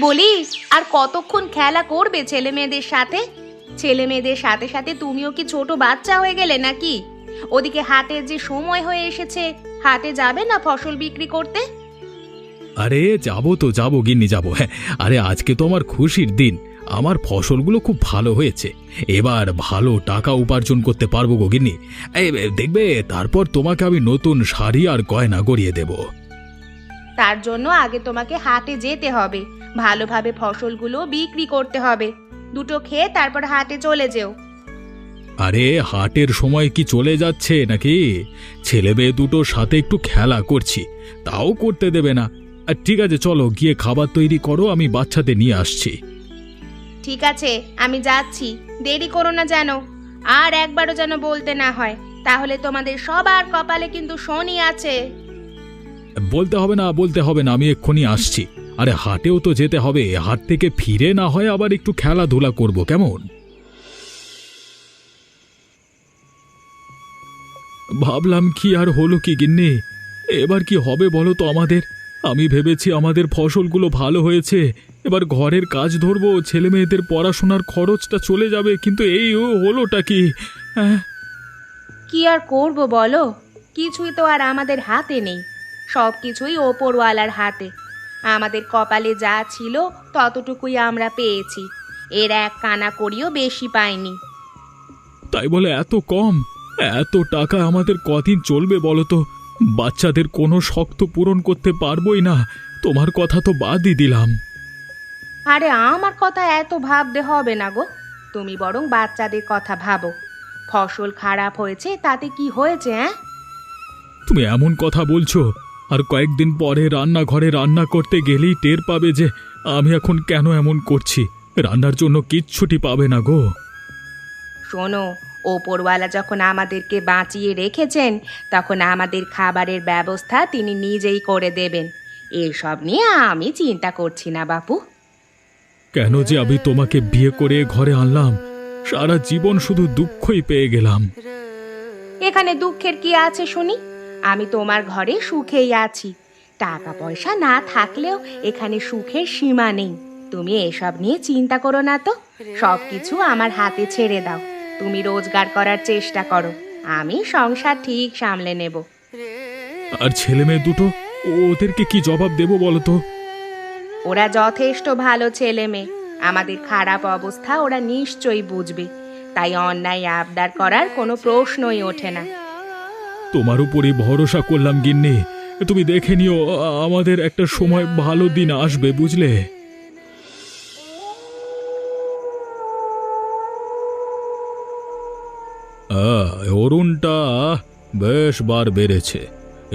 বলি, আর কতক্ষণ খেলা করবে ছেলে মেয়েদের সাথে? ছেলে মেয়েদের সাথে সাথে তুমিও কি ছোট বাচ্চা হয়ে গেলে নাকি? ওদিকে হাটের যে সময় হয়ে এসেছে, হাটে যাবে না ফসল বিক্রি করতে? আরে যাবো তো, যাবো গিন্নি, যাবো। হ্যাঁ, আরে আজকে তো আমার খুশির দিন। আমার ফসলগুলো খুব ভালো হয়েছে। এবার ভালো টাকা উপার্জন করতে পারবো গো গিন্নি। দেখবে, তারপর তোমাকে আমি নতুন শাড়ি আর গয়না গড়িয়ে দেব। তার জন্য আগে তোমাকে হাটে যেতে হবে, ভালোভাবে ফসলগুলো বিক্রি করতে হবে। দুটো খেয়ে তারপর হাটে চলে যেও। আরে হাটের সময় কি চলে যাচ্ছে নাকি? ছেলে মেয়ে দুটোর সাথে একটু খেলা করছি, তাও করতে দেবে না। আর ঠিক আছে, চলো গিয়ে খাবার তৈরি করো, আমি বাচ্চাদের নিয়ে আসছি। ঠিক আছে, আমি যাচ্ছি, দেরি করো না যেন। আর একবারও যেন বলতে না হয়, তাহলে তোমাদের সবার কপালে কিন্তু শনি আছে। বলতে হবে না, বলতে হবে না, আমি এক্ষুনি আসছি। আরে হাটেও তো যেতে হবে, হাট থেকে ফিরে না হয় আবার একটু খেলাধুলা করব, কেমন? ভাবলাম কি আর হলো কি গিন্নি, এবার কি হবে বলো তো আমাদের? আমি ভেবেছি আমাদের ফসলগুলো ভালো হয়েছে, এবার ঘরের কাজ ধরবো, ছেলে মেয়েদের পড়াশোনার খরচটা চলে যাবে, কিন্তু এই হলোটা কি? হ্যাঁ, কি আর করব বলো, কিছুই তো আর আমাদের হাতে নেই, সব কিছুই ওপরওয়ালার হাতে। আমাদের কপালে যা ছিল ততটুকুই আমরা পেয়েছি, এর এক কানা করিও বেশি পাইনি। তাই বলে এত কম? এত টাকা আমাদের কদিন চলবে বলো তো? বাচ্চাদের কোনো শখ তো পূরণ করতে পারবোই না, তোমার কথা তো বাদই দিলাম। আরে আমার কথা এত ভাবতে হবে না গো, তুমি বরং বাচ্চাদের কথা ভাবো। ফসল খারাপ হয়েছে তাতে কি হয়েছে? হ্যাঁ, তুমি এমন কথা বলছো, আর কয়েকদিন পরে রান্নাঘরে রান্না করতে গেলেই টের পাবে যে আমি এখন কেন এমন করছি। রান্নার জন্য কিচ্ছুটি পাবে না গো। শোনো, ওপরওয়ালা যখন আমাদেরকে বাঁচিয়ে রেখেছেন, তখন আমাদের খাবারের ব্যবস্থা তিনি নিজেই করে দেবেন। এসব নিয়ে আমি চিন্তা করছি না বাপু। কেন যে আমি তোমাকে বিয়ে করে ঘরে আনলাম, সারা জীবন শুধু দুঃখই পেয়ে গেলাম। এখানে দুঃখের কি আছে শুনি? আমি তোমার ঘরে সুখেই আছি। টাকা পয়সা না থাকলেও এখানে সুখের সীমা নেই। তুমি এসব নিয়ে চিন্তা করো না তো, সব কিছু আমার হাতে ছেড়ে দাও। তুমি রোজগার করার চেষ্টা করো, আমি সংসার ঠিক সামলে নেব। আর ছেলে মেয়ে দুটো, ওদেরকে কি জবাব দেবো বলো তো? ওরা যথেষ্ট ভালো ছেলে মেয়ে, আমাদের খারাপ অবস্থা ওরা নিশ্চয়ই বুঝবে, তাই অন্যায় আবদার করার কোনো প্রশ্নই ওঠে না। তোমার উপরই ভরসা করলাম গিন্নি, তুমি দেখে নিও, আমাদের একটা সময় ভালো দিন আসবে, বুঝলে? অরুণটা বেশ বার বেড়েছে,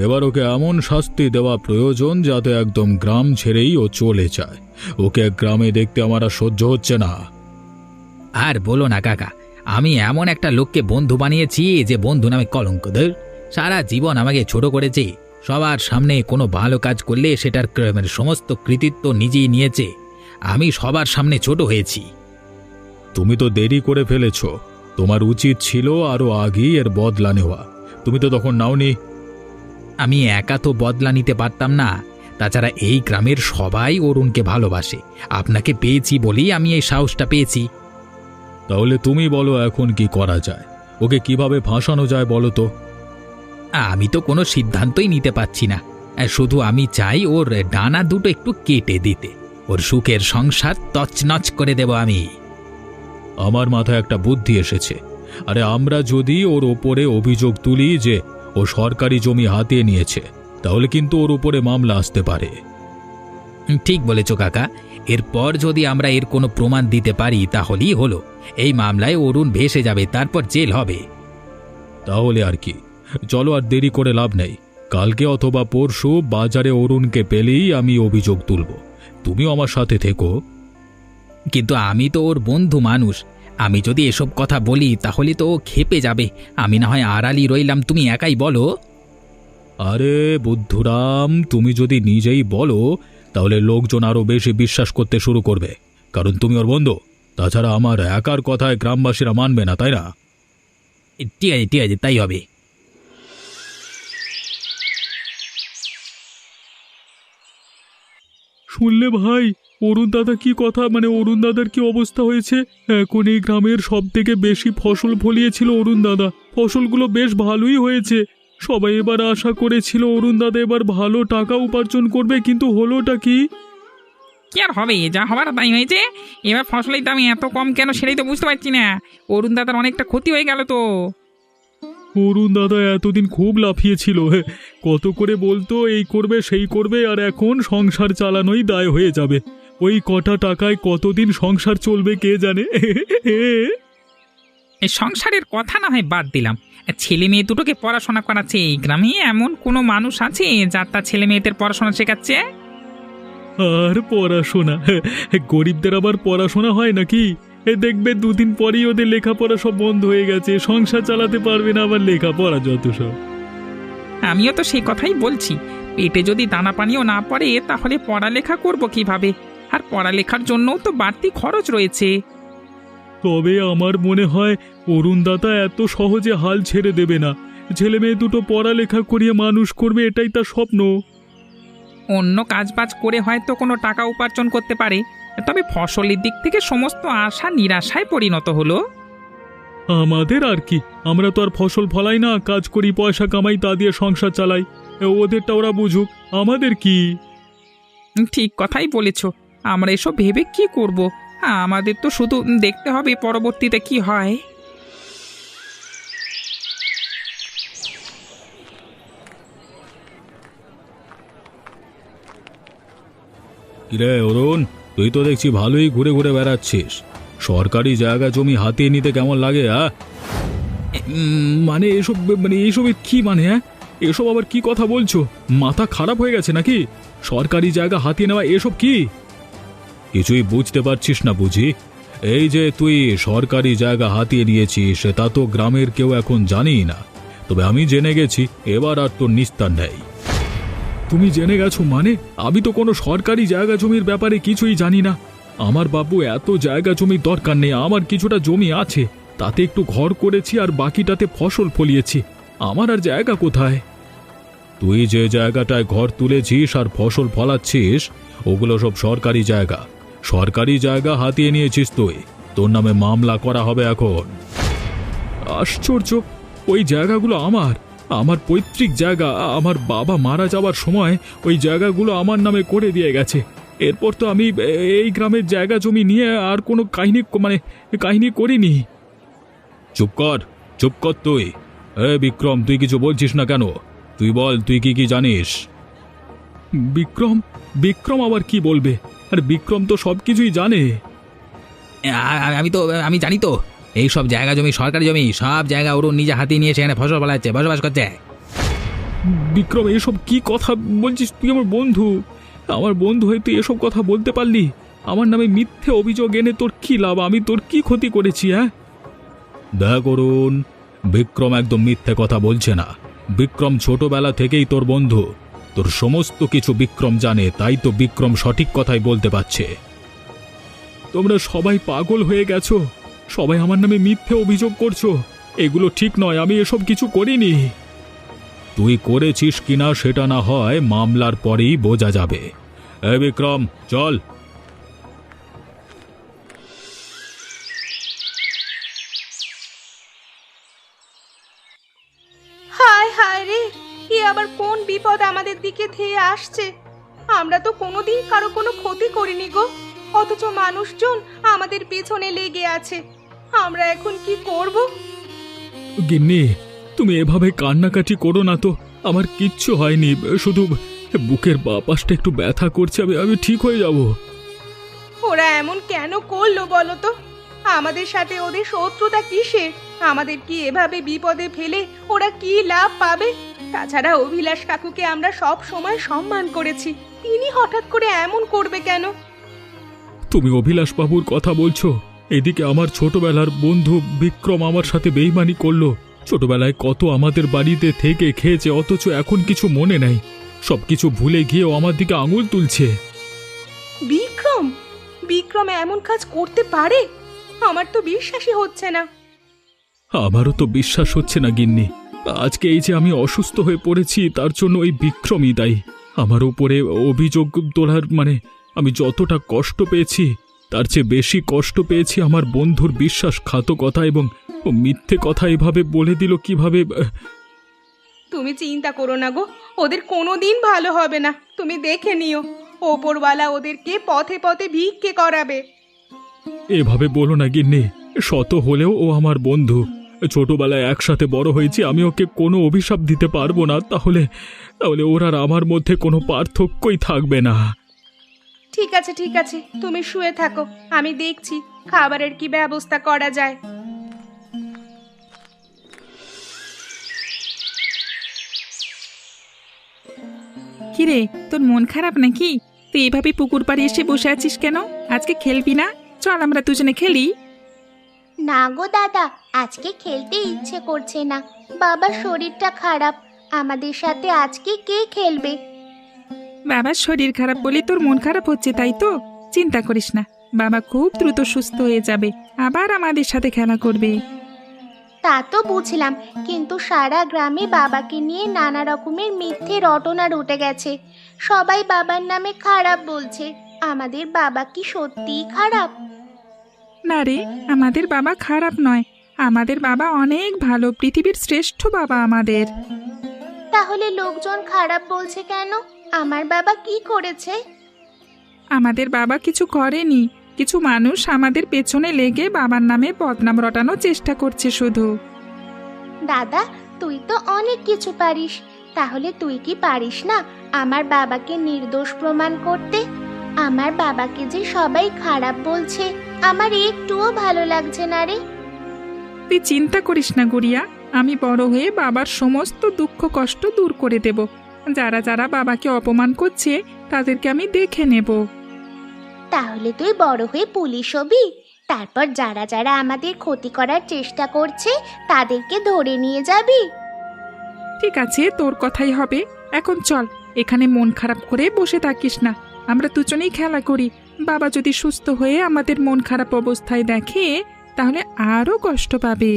এবার ওকে এমন শাস্তি দেওয়া প্রয়োজন যাতে একদম গ্রাম ছেড়েই ও চলে যায়। ওকে গ্রামে দেখতে আমার আর সহ্য হচ্ছে না। আর বলো না কাকা, আমি এমন একটা লোককে বন্ধু বানিয়েছি যে বন্ধু নামে কলঙ্ক। ধুর, সারা জীবন আমাকে ছোট করেছে, সবার সামনে কোনো ভালো কাজ করলে সেটার সমস্ত কৃতিত্ব নিজেই নিয়েছে। আমি সবার সামনে ছোট হয়েছি। তুমি তো দেরি করে ফেলেছ, তোমার উচিত ছিল আরো আগেই এর বদলা নেওয়া। তুমি তো তখন নাওনি। আমি একা তো বদলা নিতে পারতাম না, তাছাড়া এই গ্রামের সবাই অরুণকে ভালোবাসে। আপনাকে পেয়েছি বলেই আমি এই সাহসটা পেয়েছি। তাহলে তুমি বলো এখন কি করা যায়, ওকে কিভাবে ফাঁসানো যায় বলো তো? আমি তো কোনো সিদ্ধান্তই নিতে পারছি না, শুধু আমি চাই ওর ডানা দুটো একটু কেটে দিতে, ওর সুখের সংসার তছনছ করে দেব আমি। আমার মাথায় একটা বুদ্ধি এসেছে। আরে আমরা যদি ওর ওপরে অভিযোগ তুলি যে ও সরকারি জমি হাতিয়ে নিয়েছে, তাহলে কিন্তু ওর উপরে মামলা আসতে পারে। ঠিক বলেছ কাকা, এরপর যদি আমরা এর কোনো প্রমাণ দিতে পারি তাহলেই হলো। এই মামলায় অরুণ ভেসে যাবে, তারপর জেল হবে। তাহলে আর কি, চলো আর দেরি করে লাভ নেই। কালকে অথবা পরশু বাজারে অরুণকে পেলেই আমি অভিযোগ তুলব। তুমিও আমার সাথে থেকো। কিন্তু আমি তো ওর বন্ধু মানুষ, আমি যদি এসব কথা বলি তাহলে তো ও ক্ষেপে যাবে। আমি না হয় আড়ালি রইলাম, তুমি একাই বলো। আরে বুদ্ধুরাম, তুমি যদি নিজেই বলো তাহলে লোকজন আরো বেশি বিশ্বাস করতে শুরু করবে, কারণ তুমি ওর বন্ধু। তাছাড়া আমার একার কথায় গ্রামবাসীরা মানবে না, তাই না? ঠিক আছে, ঠিক আছে, তাই হবে। শুনলে ভাই, অরুণ দাদা কি কথা, মানে অরুণ দাদার কি অবস্থা হয়েছে? এখন এই গ্রামের সব থেকে বেশি ফসল ফলিয়েছিল অরুণ দাদা, ফসলগুলো বেশ ভালোই হয়েছে। সবাই এবার আশা করেছিল অরুণ দাদা এবার ভালো টাকা উপার্জন করবে, কিন্তু হলোটা কি? কি আর হবে, যা হবার তাই হয়েছে। এবার ফসলের দাম এত কম কেন সেটাই তো বুঝতে পারছি না। অরুণ দাদার অনেকটা ক্ষতি হয়ে গেল তো। অরুণ দাদা এতদিন খুব লাফিয়েছিল, কত করে বলতো এই করবে সেই করবে, আর এখন সংসার চালানোই দায় হয়ে যাবে। ওই কটা টাকায় কতদিন সংসার চলবে কে জানে। এই সংসারের কথা না হয় বাদ দিলাম, ছেলে মেয়ে দুটোকে পড়াশোনা করাচ্ছে। এই গ্রামে এমন কোনো মানুষ আছে যার তার ছেলে মেয়েদের পড়াশোনা শেখাচ্ছে? আর পড়াশোনা, গরিবদের আবার পড়াশোনা হয় নাকি? দেখবে দুদিন পরেই ওদের লেখাপড়া সব বন্ধ হয়ে গেছে, সংসার চালাতে পারবে না, আবার লেখাপড়া যত সব। আমিও তো সেই কথাই বলছি, পেটে যদি দানা পানিও না পড়ে তাহলে পড়ালেখা করব কিভাবে? আর পড়ালেখার জন্যও তো বাড়তি খরচ রয়েছে। তবে আমার মনে হয় অরুণ দাদা এত সহজে হাল ছেড়ে দেবে না। ছেলে মেয়ে দুটো পড়ালেখা করিয়ে মানুষ করবে, এটাই তার স্বপ্ন। অন্য কাজবাজ করে হয়তো কোনো টাকা উপার্জন করতে পারে, তবে ফসলের দিক থেকে সমস্ত আশা নিরাশায় পরিণত হলো। আমাদের আর কি, আমরা তো আর ফসল ফলাই না, কাজ করি, পয়সা কামাই, তা দিয়ে সংসার চালাই। ওদেরটা ওরা বুঝুক, আমাদের কি? ঠিক কথাই বলেছ, আমরা এসব ভেবে কি করব? আমাদের তো শুধু দেখতে হবে পরবর্তীতে কি হয়। কিরে অরুণ, তুই তো দেখছি ভালোই ঘুরে ঘুরে বেড়াচ্ছিস। সরকারি জায়গা জমি হাতিয়ে নিতে কেমন লাগে? মানে এসব, মানে এসবের কি মানে? এসব আবার কি কথা বলছো? মাথা খারাপ হয়ে গেছে নাকি? সরকারি জায়গা হাতিয়ে নেওয়া এসব কি? কিছুই বুঝতে পারছিস না বুঝি? এই যে তুই সরকারি জায়গা হাতিয়ে নিয়েছিস তা তো গ্রামের কেউ এখন জানেই না, তবে আমি জেনে গেছি, এবার আর তোর নিস্তার নেই। তুমি জেনে গেছো মানে? আমি তো কোনো সরকারি জায়গা জমির ব্যাপারে কিছুই জানি না। আমার বাবু এত জায়গা জমির দরকার নেই, আমার কিছুটা জমি আছে, তাতে একটু ঘর করেছি আর বাকিটাতে ফসল ফলিয়েছি। আমার আর জায়গা কোথায়? তুই যে জায়গাটায় ঘর তুলেছিস আর ফসল ফলাচ্ছিস ওগুলো সব সরকারি জায়গা। সরকারি জায়গা হাতিয়ে নিয়েছিস তুই, তোর নামে মামলা করা হবে এখন। আশ্চর্য, ওই জায়গাগুলো আমার, আমার পৈতৃক জায়গা। আমার বাবা মারা যাওয়ার সময় ওই জায়গাগুলো আমার নামে করে দিয়ে গেছে। এরপর তো আমি এই গ্রামের জায়গা জমি নিয়ে আর কোনো কাহিনী করিনি। চুপ কর, চুপ কর তুই। বিক্রম, তুই কিছু বলছিস না কেন? তুই বল, তুই কি কি জানিস? বিক্রম? বিক্রম আবার কি বলবে? আর বিক্রম তো সব কিছুই জানে। আমি জানি তো, এই সব জায়গা জমি, সরকারি জমি, সব জায়গা ওর নিজে হাতিয়ে নিয়ে সেখানে ফসল ফলাচ্ছে, বসবাস করছে। বিক্রম, এসব কি কথা বলছিস? তুই আমার বন্ধু, আমার বন্ধু হয়ে তুই এসব কথা বলতে পারলি? আমার নামে মিথ্যে অভিযোগ এনে তোর কি লাভ? আমি তোর কি ক্ষতি করেছি? দেখ অরুণ, বিক্রম একদম মিথ্যে কথা বলছে না। বিক্রম ছোটবেলা থেকেই তোর বন্ধু, তোর সমস্ত কিছু বিক্রম জানে, তাই তো বিক্রম সঠিক কথাই বলতে পারছে। তোমরা সবাই পাগল হয়ে গেছো, সবাই আমার নামে মিথ্যে অভিযোগ করছো। এগুলো ঠিক নয়, আমি এসব কিছু করিনি। তুই করেছিস কিনা সেটা না হয় মামলার পরেই বোঝা যাবে। বিক্রম, চল। হায় হায় রে, এ আবার কোন বিপদ আমাদের দিকে ধেয়ে আসছে? আমরা তো কোনোদিন কারো কোনো ক্ষতি করিনি গো, অথচ মানুষজন আমাদের পেছনে লেগে আছে। আমরা এখন কি করব? গিন্নি, তুমি এভাবে কান্নাকাটি করো না তো। আমার কিচ্ছু হয়নি, শুধু বুকের বাঁ পাশটা একটু ব্যথা করছে। আমি ঠিক হয়ে যাব। ওরা এমন কেন করলো বলো তো? আমাদের সাথে ওদের শত্রুতা কিসের? আমাদের কি এভাবে বিপদে ফেলে ওরা কি লাভ পাবে? তাছাড়া অভিলাষ কাকুকে আমরা সব সময় সম্মান করেছি, তিনি হঠাৎ করে এমন করবে কেন? তুমি অভিলাষ বাবুর কথা বলছো? এদিকে আমার ছোটবেলার বন্ধু বিক্রম আমার সাথে বেইমানি করলো। ছোটবেলায় কত আমাদের বাড়িতে থেকে খেয়েছে, অথচ এখন কিছু মনে নাই। সবকিছু ভুলে গিয়েও আমার দিকে আঙুল তুলছে। বিক্রম? বিক্রম এমন কাজ করতে পারে? আমার তো বিশ্বাসই হচ্ছে না। আমারও তো বিশ্বাস হচ্ছে না গিন্নি। আজকে এই যে আমি অসুস্থ হয়ে পড়েছি, তার জন্য ওই বিক্রমই দায়ী। আমার উপরে অভিযোগ তোলার আমি যতটা কষ্ট পেয়েছি তার চেয়ে বেশি কষ্ট পেয়েছি আমার বন্ধুর বিশ্বাসঘাতকতা এবং ও মিথ্যে কথা এভাবে বলে দিল কিভাবে। তুমি চিন্তা করো না গো, ওদের কোনোদিন ভালো হবে না, তুমি দেখে নিও। ওপরওয়ালা ওদেরকে পথে পথে ভিক্ষে করাবে। এভাবে বলো না গিন্নি, শত হলেও ও আমার বন্ধু। ছোটবেলায় একসাথে বড় হয়েছি, আমি ওকে কোনো অভিশাপ দিতে পারবো না। তাহলে তাহলে ওর আর আমার মধ্যে কোনো পার্থক্যই থাকবে না। ঠিক আছে ঠিক আছে, তুমি শুয়ে থাকো, আমি দেখছি খাবারের কি ব্যবস্থা করা যায়। কিরে, তোর মন খারাপ নাকি? তুই এভাবে পুকুর পাড়ে এসে বসে আছিস কেন? আজকে খেলবি না? চল আমরা দুজনে খেলি। না গো দাদা, আজকে খেলতে ইচ্ছে করছে না। বাবার শরীরটা খারাপ, আমাদের সাথে আজকে কে খেলবে? বাবার শরীর খারাপ বলে তোর মন খারাপ হচ্ছে, তাই তো? চিন্তা করিস না, বাবা খুব দ্রুত সুস্থ হয়ে যাবে, আবার আমাদের সাথে খেলা করবে। তা তো বুঝলাম, কিন্তু সারা গ্রামে বাবাকে নিয়ে নানা রকমের মিথ্যে রটনা রটে গেছে। সবাই বাবার নামে খারাপ বলছে। আমাদের বাবা কি সত্যিই খারাপ? না রে, আমাদের বাবা খারাপ নয়, আমাদের বাবা অনেক ভালো, পৃথিবীর শ্রেষ্ঠ বাবা আমাদের। তাহলে লোকজন খারাপ বলছে কেন? আমার বাবা কি করেছে? আমাদের বাবা কিছু করেনি, কিছু মানুষ আমাদের পেছনে লেগে বাবার নামে বদনাম রটানোর চেষ্টা করছে শুধু। দাদা, তুই তো অনেক কিছু পারিস, তাহলে তুই কি পারিস না আমার বাবাকে নির্দোষ প্রমাণ করতে? আমার বাবাকে যে সবাই খারাপ বলছে, আমার একটুও ভালো লাগছে না রে। তুই চিন্তা করিস না গুড়িয়া, আমি বড় হয়ে বাবার সমস্ত দুঃখ কষ্ট দূর করে দেব। যারা যারা বাবাকে অপমান করছে তাদেরকে আমি দেখে নেব। তাহলে তুই বড় হয়ে পুলিশ হবি, তারপর যারা যারা আমাদের ক্ষতি করার চেষ্টা করছে তাদেরকে ধরে নিয়ে যাবি। ঠিক আছে, তোর কথাই হবে। এখন চল, এখানে মন খারাপ করে বসে থাকিস না, আমরা দুজনেই খেলা করি। বাবা যদি সুস্থ হয়ে আমাদের মন খারাপ অবস্থায় দেখে তাহলে আরো কষ্ট পাবে।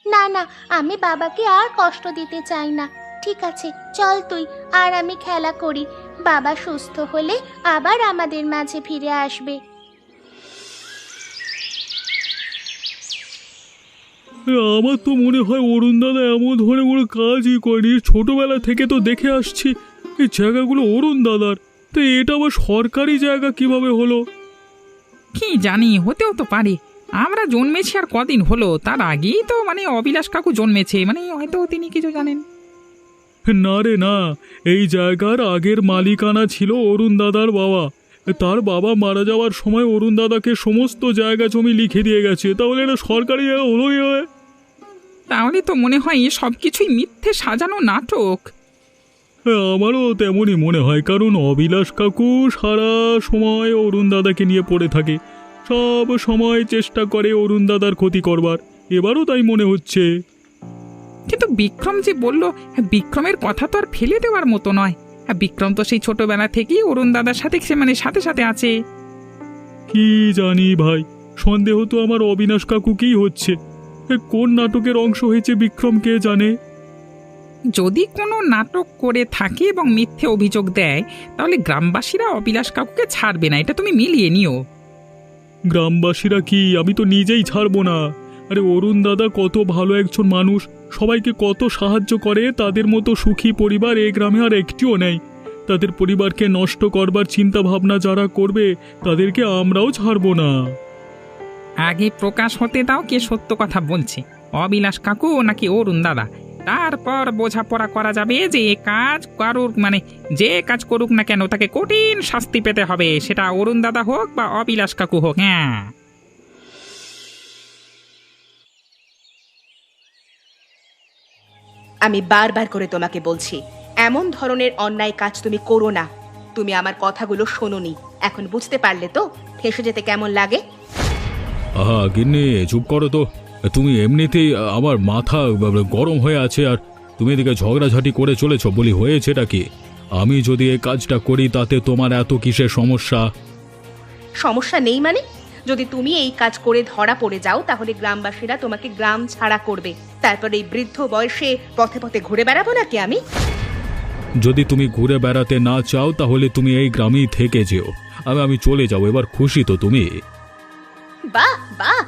না না, আমি বাবাকে আর কষ্ট দিতে চাই না। ঠিক আছে, চল তুই আর আমি খেলা করি। বাবা সুস্থ হলে আবার আমাদের মাঝে ফিরে আসবে। আমার তো মনে হয় অরুণ দাদা এমন ধরনের কোনো কাজই করেনি। ছোটবেলা থেকে তো দেখে আসছি এই জায়গাগুলো অরুণ দাদার, তো এটা আবার সরকারি জায়গা কিভাবে হলো? কি জানি, হতেও তো পারে। আমরা জন্মেছি আর কদিন হলো, তার আগেই তো অবিলাস কাকু জন্মেছে, হয়তো তিনি কিছু জানেন। না রে না, এই জায়গার আগের মালিকানা ছিল অরুণ দাদার বাবা। তার বাবা মারা যাওয়ার সময় অরুণ দাদাকে সমস্ত জায়গা জমি লিখে দিয়ে গেছে। তাহলে এটা সরকারি জায়গা হলোই হয়। তাহলে তো মনে হয় সব কিছুই মিথ্যে সাজানো নাটক। আমারও তেমনই মনে হয়, কারণ অবিলাস কাকু সারা সময় অরুণ দাদাকে নিয়ে পড়ে থাকে, সব সময় চেষ্টা করে অরুণ দাদার ক্ষতি করবার। এবারও তাই মনে হচ্ছে। কিন্তু বিক্রম যে বলল, বিক্রমের কথা তো আর ফেলে দেওয়ার মতো নয়। বিক্রম তো সেই ছোটবেলা থেকেই অরুণ দাদার সাথে সাথে সাথে আছে। কি জানি ভাই, সন্দেহ তো আমার অবিনাশ কাকুকেই হচ্ছে। কোন নাটকের অংশ হয়েছে বিক্রম কে জানে। যদি কোনো নাটক করে থাকে এবং মিথ্যে অভিযোগ দেয়, তাহলে গ্রামবাসীরা অবিলাস কাকুকে ছাড়বে না, এটা তুমি মিলিয়ে নিও। গ্রামবাসীরা কি? আমি তো নিজেই ছাড়বো না। আরে অরুণ দাদা কত ভালো একজন মানুষ, সবাইকে কত সাহায্য করে। তাদের মতো সুখী পরিবার এই গ্রামে আর একটিও নেই। তাদের পরিবারকে নষ্ট করবার চিন্তা ভাবনা যারা করবে তাদেরকে আমরাও ছাড়বো না। আগে প্রকাশ হতে দাও কে সত্য কথা বলছে, অবিলাস কাকু নাকি অরুণ দাদা। তারপর বোঝাপড়া করা যাবে যে এ কাজ কারুর যে কাজ করুক না কেন তাকে কঠিন শাস্তি পেতে হবে, সেটা অরুণ দাদা হোক বা অবিলাস কাকু হোক। হ্যাঁ, আমি বারবার করে তোমাকে বলছি, এমন ধরনের অন্যায় কাজ তুমি করো না। তুমি আমার কথাগুলো শোনোনি, এখন বুঝতে পারলে তো ফেঁসে যেতে কেমন লাগে। আহা গিন্নি, চুপ করো তো। তুমি এমনিতেই আমার মাথা গরম হয়ে আছে, আর তুমি এদিকে ঝগড়াঝাটি করে চলেছ বলি হয়েছেটা কি? আমি যদি এই কাজটা করি তাতে তোমার এত কিসের সমস্যা? সমস্যা নেই মানে? যদি তুমি এই কাজ করে ধরা পড়ে যাও তাহলে গ্রামবাসীরা তোমাকে গ্রাম ছাড়া করবে। তারপর এই বৃদ্ধ বয়সে পথে পথে ঘুরে বেড়াবো নাকি আমি? যদি তুমি ঘুরে বেড়াতে না চাও তাহলে তুমি এই গ্রামেই থেকে যেও। আমি চলে যাবো, এবার খুশি তো তুমি? বাহ বাহ,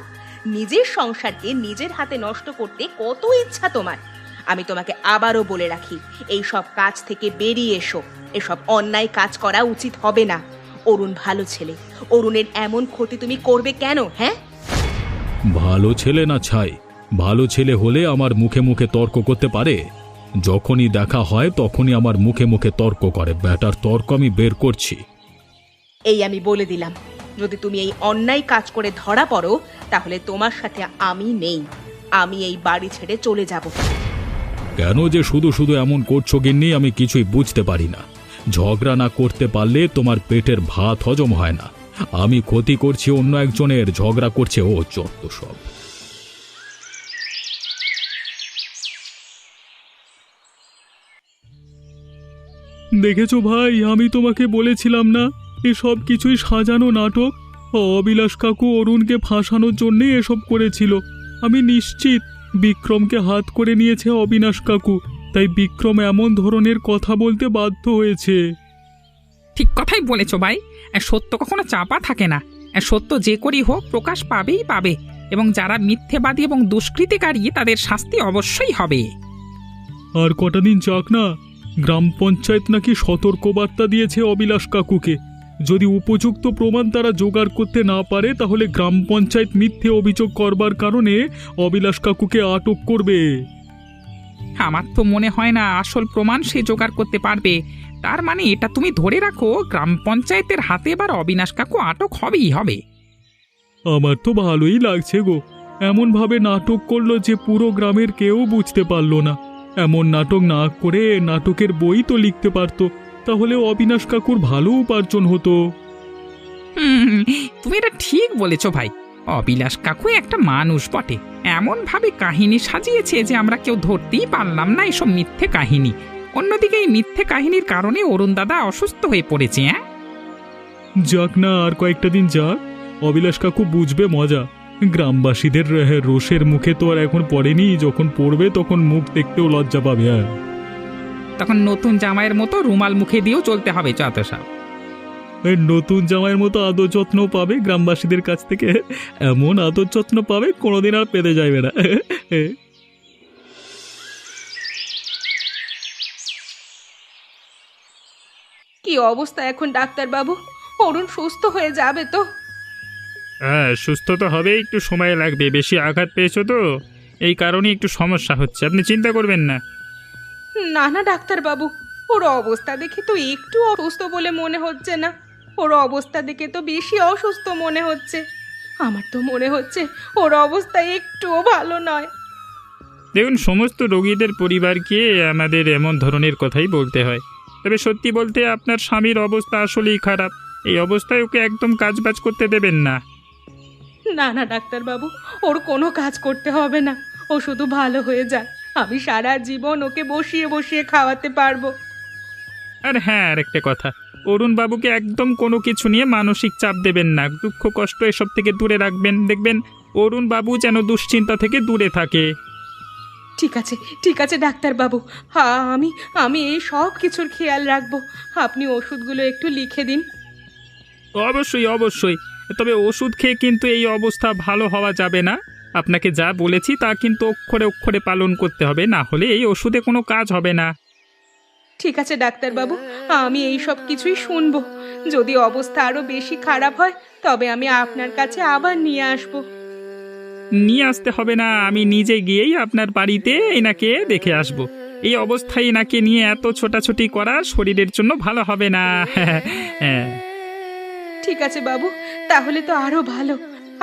নিজের সংসারকে নিজের হাতে নষ্ট করতে কত ইচ্ছা তোমার। আমি তোমাকে আবারও বলে রাখি, এই সব কাজ থেকে বেরিয়ে এসো। এসব অন্যায় কাজ করা উচিত হবে না। অরুণ ভালো ছেলে, অরুণের এমন ক্ষতি তুমি করবে কেন? হ্যাঁ, ভালো ছেলে না ছাই, ভালো ছেলে হলে আমার মুখে মুখে তর্ক করতে পারে? যখনই দেখা হয় তখনই আমার মুখে মুখে তর্ক করে। ব্যাটার তর্ক আমি বের করছি। এই আমি বলে দিলাম, যদি তুমি এই অন্যায় কাজ করে ধরা পড়ো তাহলে তোমার সাথে আমি নেই। আমি এই বাড়ি ছেড়ে চলে যাব। কেন যে শুধু শুধু এমন করছো গিন্নি, আমি কিছুই বুঝতে পারি না। ঝগড়া না করতে পারলে তোমার পেটের ভাত হজম হয় না। আমি ক্ষতি করছি অন্য একজনের, ঝগড়া করছে ও, যত সব। দেখেছো ভাই, আমি তোমাকে বলেছিলাম না এসব কিছুই সাজানো নাটক। অবিলাস কাকু অরুণকে ফাঁসানোর জন্যে এসব করেছিল। আমি নিশ্চিত বিক্রমকে হাত করে নিয়েছে অবিনাশ কাকু, তাই বিক্রম এমন ধরনের কথা বলতে বাধ্য হয়েছে। ঠিক কথাই বলেছো ভাই। সত্য কখনো চাপা থাকে না। সত্য যে করেই হোক প্রকাশ পাবেই পাবে, এবং যারা মিথ্যেবাদী এবং দুষ্কৃতিকারী তাদের শাস্তি অবশ্যই হবে। আর কটা দিন যাক না, গ্রাম পঞ্চায়েত নাকি সতর্কবার্তা দিয়েছে অবিলাস কাকুকে। যদি উপযুক্ত প্রমাণ তারা জোগাড় করতে না পারে তাহলে গ্রাম পঞ্চায়েত মিথ্যে অভিযোগ করবার কারণে অবিলাস কাকুকে আটক করবে। আমার তো মনে হয় না আসল প্রমাণ সে জোগাড় করতে পারবে। তার মানে এটা তুমি ধরে রাখো, গ্রাম পঞ্চায়েতের হাতে এবার অবিনাশ কাকু আটক হবেই হবে। আমার তো ভালোই লাগছে গো। এমনভাবে নাটক করলো যে পুরো গ্রামের কেউ বুঝতে পারলো না। এমন নাটক না করে নাটকের বই তো লিখতে পারতো, তাহলে অবিনাশ কাকুর ভালো উপার্জন হতো। তুমি এটা ঠিক বলেছো ভাই। অবিলাস কাকু একটা মানুষ বটে, এমন ভাবে কাহিনী সাজিয়েছে যে আমরা কেউ ধরতেই পারলাম না এসব মিথ্যে কাহিনী। অন্যদিকে এই মিথ্যে কাহিনীর কারণে অরুণ দাদা অসুস্থ হয়ে পড়েছে। যাক না, আর কয়েকটা দিন যাক, অবিলাস কাকু বুঝবে মজা। গ্রামবাসীদের রোষের মুখে তো আর এখন পড়েনি, যখন পড়বে তখন মুখ দেখতেও লজ্জা পাবে। তখন নতুন জামাইয়ের মতো রুমাল মুখে দিয়েও চলতে হবে। যত সব নতুন জামাইয়ের মতো আদর যত্ন পাবে গ্রামবাসীদের কাছ থেকে। এমন আদর যত্ন পাবে কোনোদিন আর পেতে যাবে না। কি অবস্থা এখন ডাক্তার বাবু? অরুণ সুস্থ হয়ে যাবে তো? হ্যাঁ, সুস্থ তো হবেই, একটু সময় লাগবে। বেশি আঘাত পেয়েছো তো, এই কারণে একটু সমস্যা হচ্ছে। আপনি চিন্তা করবেন না। না না ডাক্তার বাবু, ওর অবস্থা দেখে তো একটু অসুস্থ বলে মনে হচ্ছে না। ওর অবস্থা দেখে তো বেশি অসুস্থ মনে হচ্ছে। আমার তো মনে হচ্ছে ওর অবস্থা একটুও ভালো নয়। দেখুন, সমস্ত রোগীদের পরিবারকে আমাদের এমন ধরনের কথাই বলতে হয়। তবে সত্যি বলতে আপনার স্বামীর অবস্থা আসলেই খারাপ। এই অবস্থায় ওকে একদম কাজবাজ করতে দেবেন না। না না ডাক্তার বাবু, ওর কোনো কাজ করতে হবে না। ও শুধু ভালো হয়ে যাক, আমি সারা জীবন ওকে বসিয়ে বসিয়ে খাওয়াতে পারবো। আর হ্যাঁ, আর একটা কথা, অরুণ বাবুকে একদম কোনো কিছু নিয়ে মানসিক চাপ দেবেন না। দুঃখ কষ্ট এসব থেকে দূরে রাখবেন। দেখবেন অরুণ বাবু যেন দুশ্চিন্তা থেকে দূরে থাকে। ঠিক আছে ডাক্তার বাবু, আমি এই সব কিছুর খেয়াল রাখবো। আপনি ওষুধগুলো একটু লিখে দিন। অবশ্যই অবশ্যই, তবে ওষুধ খেয়ে কিন্তু এই অবস্থা ভালো হওয়া যাবে না। আপনাকে যা বলেছি তা কিন্তু অক্ষরে অক্ষরে পালন করতে হবে, না হলে এই ওষুধে কোনো কাজ হবে না। ঠিক আছে ডাক্তার বাবু, আমি এই সব কিছুই শুনবো। যদি অবস্থা আরো বেশি খারাপ হয় তবে আমি আপনার কাছে আবার নিয়ে আসবো। নিয়ে আসতে হবে না, আমি নিজে গিয়েই আপনার বাড়িতে এনাকে দেখে আসব। এই অবস্থায় এনাকে নিয়ে এত ছোটাছুটি করা শরীরের জন্য ভালো হবে না। হ্যাঁ, ঠিক আছে বাবু, তাহলে তো আরো ভালো।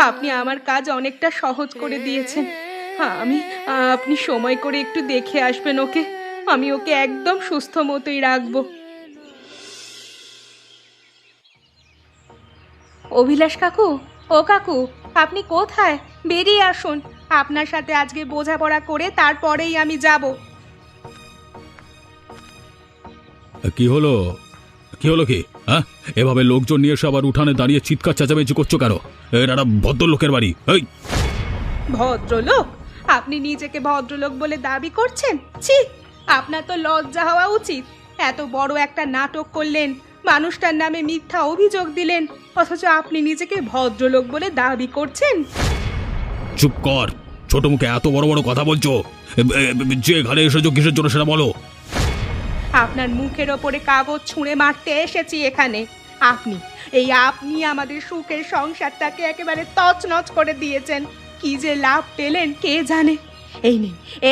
আপনি আমার কাজ অনেকটা সহজ করে দিয়েছেন। আপনি সময় করে একটু দেখে আসবেন ওকে। আমি ওকে একদম সুস্থ মতোই রাখবো। অভিলাষ কাকু, ও কাকু, আপনি কোথায়? বেরিয়ে আসুন। আপনার সাথে আজকে বোঝাপড়া করে তারপরেই আমি যাব। কি হলো কি? হ্যাঁ, এভাবে লোকজন নিয়ে এসে আবার উঠানে দাঁড়িয়ে চিৎকার চেঁচামেচি করছো কেন? এটা ভদ্রলোকের বাড়ি। এই ভদ্রলোক? আপনি নিজেকে ভদ্রলোক বলে দাবি করছেন? ছি, আপনার তো লজ্জা হওয়া উচিত। এত বড় একটা নাটক করলেন, মানুষটার নামে মিথ্যা অভিযোগ দিলেন, অথচ আপনি নিজেকে ভদ্রলোক বলে দাবি করছেন। চুপ কর, ছোট মুখে এত বড় বড় কথা বলছো। যে ঘরে এসেছো কিসের জন্য সেটা বলো। আপনার মুখের ওপরে কাগজ ছুঁড়ে মারতে এসেছি এখানে। আপনি আমাদের সুখের সংসারটাকে একেবারে তছনছ করে দিয়েছেন। কি যে লাভ পেলেন কে জানে।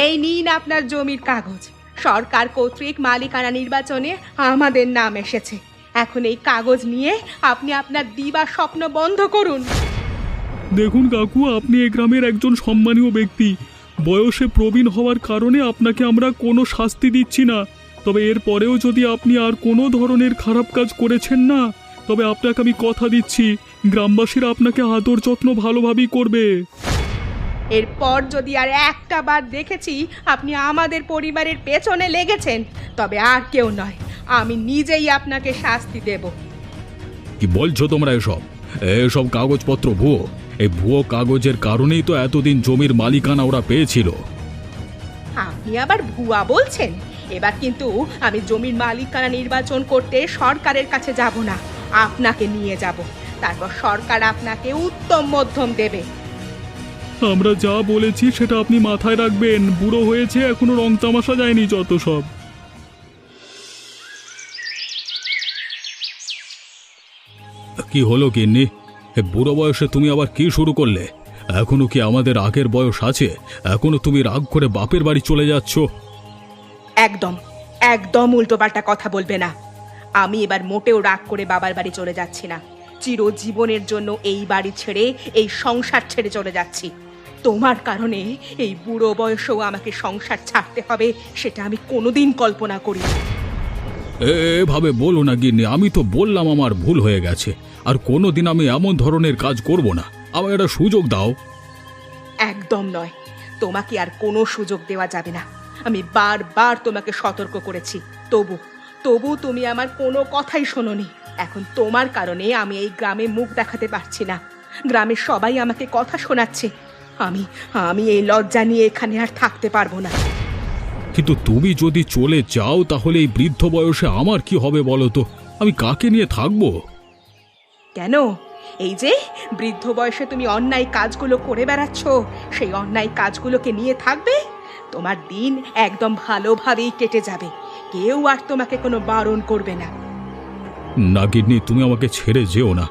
এই নিন আপনার জমির কাগজ। সরকার কর্তৃক মালিকানা নির্বাচনে আমাদের নাম এসেছে। এখন এই কাগজ নিয়ে আপনি আপনার দিবা স্বপ্ন বন্ধ করুন। দেখুন কাকু, আপনি এই গ্রামের একজন সম্মানীয় ব্যক্তি। বয়সে প্রবীণ হওয়ার কারণে আপনাকে আমরা কোনো শাস্তি দিচ্ছি না। তবে এর পরেও যদি আপনি আর কোনো ধরনের খারাপ কাজ করেছেন না, তবে আপনাকে আমি কথা দিচ্ছি গ্রামবাসীরা আপনাকে আদর যত্ন ভালোভাবেই করবে। এরপর যদি আর একটা বার দেখেছি আপনি আমাদের পরিবারের পেছনে লেগেছেন, তবে আর কেউ নয়, আমি নিজেই আপনাকে শাস্তি দেব। কি বলছো তোমরা? এসব কাগজপত্র ভুয়ো। এই ভুয়ো কাগজের কারণেই তো এতদিন জমির মালিকানা ওরা পেয়েছিল। আপনি আবার ভুয়া বলছেন? এবার কিন্তু আমি জমির মালিকানা নির্বাচন করতে সরকারের কাছে যাব না, আপনাকে নিয়ে যাব। তারপর সরকার আপনাকে উত্তম মধ্যম দেবে। আমরা যা বলেছি সেটা আপনি মাথায় রাখবেন। বুড়ো হয়েছে, এখনো রং তামাশা যায়নি যত সব। কি হলো গিন্নি? বুড়ো বয়সে তুমি আবার কি শুরু করলে? এখনো কি আমাদের আগের বয়স আছে? এখনো তুমি রাগ করে বাপের বাড়ি চলে যাচ্ছ? একদম একদম উল্টোপাল্টা কথা বলবে না। আমি এবার মোটেও রাগ করে বাবার বাড়ি চলে যাচ্ছি না। চিরজীবনের জন্য এই বাড়ি ছেড়ে, এই সংসার ছেড়ে চলে যাচ্ছি। তোমার কারণে এই বুড়ো বয়সেও আমাকে সংসার ছাড়তে হবে, সেটা আমি কোনোদিন কল্পনা করি। এভাবে বলো না গিন্নি, আমি তো বললাম আমার ভুল হয়ে গেছে, আর কোনোদিন আমি এমন ধরনের কাজ করব না। আমায় একটা সুযোগ দাও। একদম নয়, তোমাকে আর কোনো সুযোগ দেওয়া যাবে না। আমি বারবার তোমাকে সতর্ক করেছি, তবু তুমি আমার কোনো কথাই শোনোনি। এখন তোমার কারণে আমি এই গ্রামে মুখ দেখাতে পারছি না। গ্রামের সবাই আমাকে কথা শোনাচ্ছে। আমি এই লজ্জা নিয়ে এখানে আর থাকতে পারবো না। কিন্তু তুমি যদি চলে যাও তাহলে এই বৃদ্ধ বয়সে আমার কি হবে বলো তো? আমি কাকে নিয়ে থাকবো? কেন? এই যে বৃদ্ধ বয়সে তুমি অন্যায় কাজগুলো করে বেড়াচ্ছ, সেই অন্যায় কাজগুলোকে নিয়ে থাকবে? তোমার দিন একদম ভালোভাবেই কেটে যাবে। কেউ আর তোমাকে কোনো বারণ করবে না। না গিন্নি, তুমি আমাকে ছেড়ে যেও না।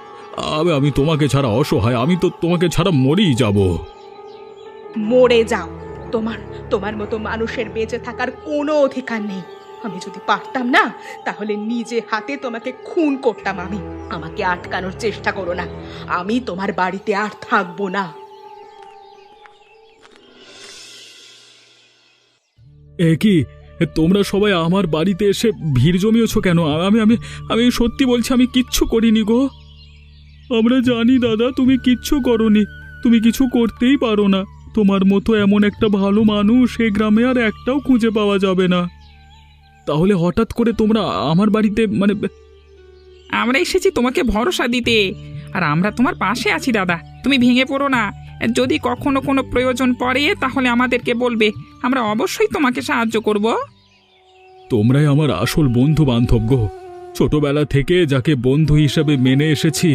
আমি তোমাকে ছাড়া অসহায়। আমি তো তোমাকে ছাড়া মরেই যাব। মরে যাও। তোমার মতো মানুষের বেঁচে থাকার কোনো অধিকার নেই। আমি যদি পারতাম না, তাহলে নিজে হাতে তোমাকে খুন করতাম। আমাকে আটকানোর চেষ্টা করো না। আমি তোমার বাড়িতে আর থাকবো না। কি তোমরা সবাই আমার বাড়িতে এসে ভিড় জমিয়েছ কেন? আমি সত্যি বলছি, আমি কিচ্ছু করিনি গো। আমরা জানি দাদা, তুমি কিচ্ছু করনি। তুমি কিছু করতেই পারো না। তোমার মতো এমন একটা ভালো মানুষ এই গ্রামে আর একটাও খুঁজে পাওয়া যাবে না। তাহলে হঠাৎ করে তোমরা আমার বাড়িতে আমরা এসেছি তোমাকে ভরসা দিতে, আর আমরা তোমার পাশে আছি দাদা। তুমি ভেঙে পড়ো না। যদি কখনো কোনো প্রয়োজন পড়ে তাহলে আমাদেরকে বলবে, আমরা অবশ্যই তোমাকে সাহায্য করব। তোমরাই আমার আসল বন্ধু বান্ধব গো। ছোটবেলা থেকে যাকে বন্ধু হিসেবে মেনে এসেছি,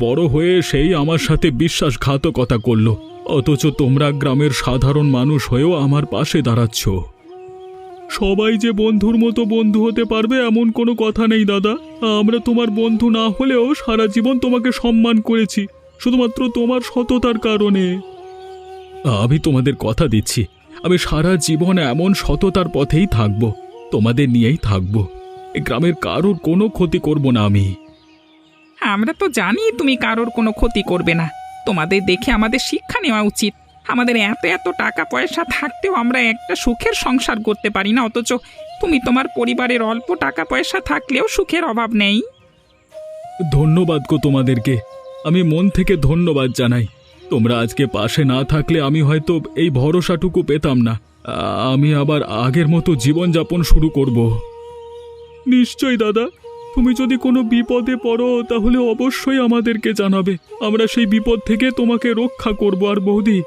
বড় হয়ে সেই আমার সাথে বিশ্বাসঘাতকতা করলো। অথচ তোমরা গ্রামের সাধারণ মানুষ হয়েও আমার পাশে দাঁড়াচ্ছ। সবাই যে বন্ধুর মতো বন্ধু হতে পারবে এমন কোনো কথা নেই দাদা। আমরা তোমার বন্ধু না হলেও সারা জীবন তোমাকে সম্মান করেছি, শুধুমাত্র তোমার সততার কারণে। আমি তোমাদের কথা দিচ্ছি, আমি সারা জীবন এমন সততার পথেই থাকব, তোমাদের নিয়েই থাকব। এই গ্রামের কারোর কোনো ক্ষতি করব না আমি। আমরা তো জানি তুমি কারোর কোনো ক্ষতি করবে না। তোমাদের দেখে আমাদের শিক্ষা নেওয়া উচিত। আমাদের এত এত টাকা পয়সা থাকতেও আমরা একটা সুখের সংসার করতে পারি না, অথচ তুমি তোমার পরিবারের অল্প টাকা পয়সা থাকলেও সুখের অভাব নেই। ধন্যবাদ গো তোমাদেরকে, আমি মন থেকে ধন্যবাদ জানাই। তোমরা আজকে পাশে না থাকলে আমি হয়তো এই ভরসাটুকু পেতাম না। আমি আবার আগের মতো জীবনযাপন শুরু করব। নিশ্চয়ই দাদা, তুমি যদি কোনো বিপদে পড়ো তাহলে অবশ্যই আমাদেরকে জানাবে। আমরা সেই বিপদ থেকে তোমাকে রক্ষা করব। আর বৌদি,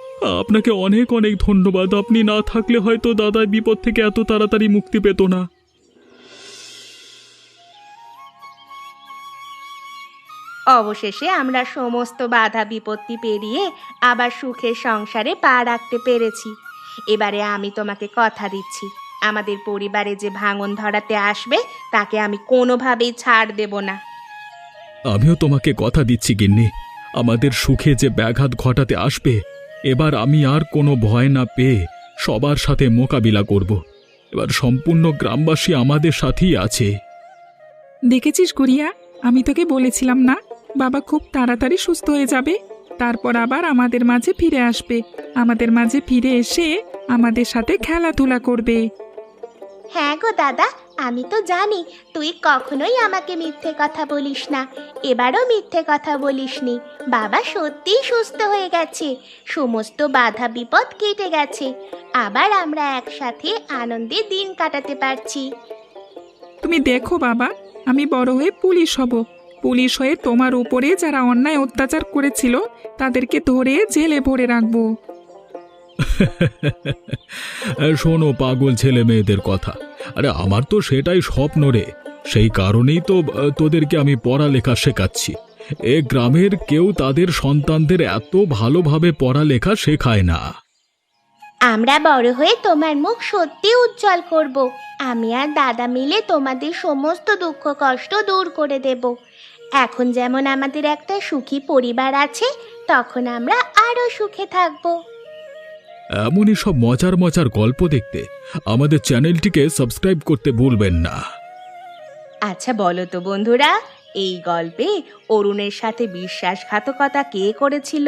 আপনাকে অনেক অনেক ধন্যবাদ। আপনি না থাকলে হয়তো দাদা বিপদ থেকে এত তাড়াতাড়ি মুক্তি পেত না। অবশেষে আমরা সমস্ত বাধা বিপত্তি পেরিয়ে আবার সুখের সংসারে পা রাখতে পেরেছি। এবারে আমি তোমাকে কথা দিচ্ছি, আমাদের পরিবারে যে ভাঙন ধরাতে আসবে তাকে আমি কোনোভাবেই ছাড় দেব না। আমিও তোমাকে কথা দিচ্ছি গিন্নি, আমাদের সুখে যে ব্যাঘাত ঘটাতে আসবে এবার আমি আর কোনো ভয় না পেয়ে সবার সাথে মোকাবিলা করব। এবার সম্পূর্ণ গ্রামবাসী আমাদের সাথেই আছে। দেখেছিস গুড়িয়া, আমি তোকে বলেছিলাম না বাবা খুব তাড়াতাড়ি সুস্থ হয়ে যাবে, তারপর আবার আমাদের মাঝে ফিরে আসবে, আমাদের মাঝে ফিরে এসে আমাদের সাথে খেলাধুলা করবে। হ্যাঁ গো দাদা, আমি তো জানি তুই কখনোই আমাকে মিথ্যে কথা বলিস না। এবারও মিথ্যে কথা বলিসনি। বাবা সত্যিই সুস্থ হয়ে গেছে, সমস্ত বাধা বিপদ কেটে গেছে। আবার আমরা একসাথে আনন্দে দিন কাটাতে পারছি। তুমি দেখো বাবা, আমি বড় হয়ে পুলিশ হব, পুলিশ হয়ে তোমার উপরে যারা অন্যায় অত্যাচার করেছিল তাদেরকে ধরে জেলে ভরে রাখবো। শোনো পাগল ছেলে মেয়েদের কথা, আরে আমার তো সেটাই স্বপ্ন রে, সেই কারণেই তো তোদেরকে আমি পড়ালেখা শেখাচ্ছি। এ গ্রামের কেউ তাদের সন্তানদের এত ভালোভাবে পড়ালেখা শেখায় না। আমরা বড় হয়ে তোমার মুখ সত্যি উজ্জ্বল করব। আমি আর দাদা মিলে তোমাদের সমস্ত দুঃখ কষ্ট দূর করে দেব। এখন যেমন আমাদের একটা সুখী পরিবার আছে, তখন আমরা আরো সুখে থাকবো। এমনই সব মজার মজার গল্প দেখতে আমাদের চ্যানেলটিকে সাবস্ক্রাইব করতে ভুলবেন না। আচ্ছা বলো তো বন্ধুরা, এই গল্পে অরুণের সাথে বিশ্বাসঘাতকতা কে করেছিল?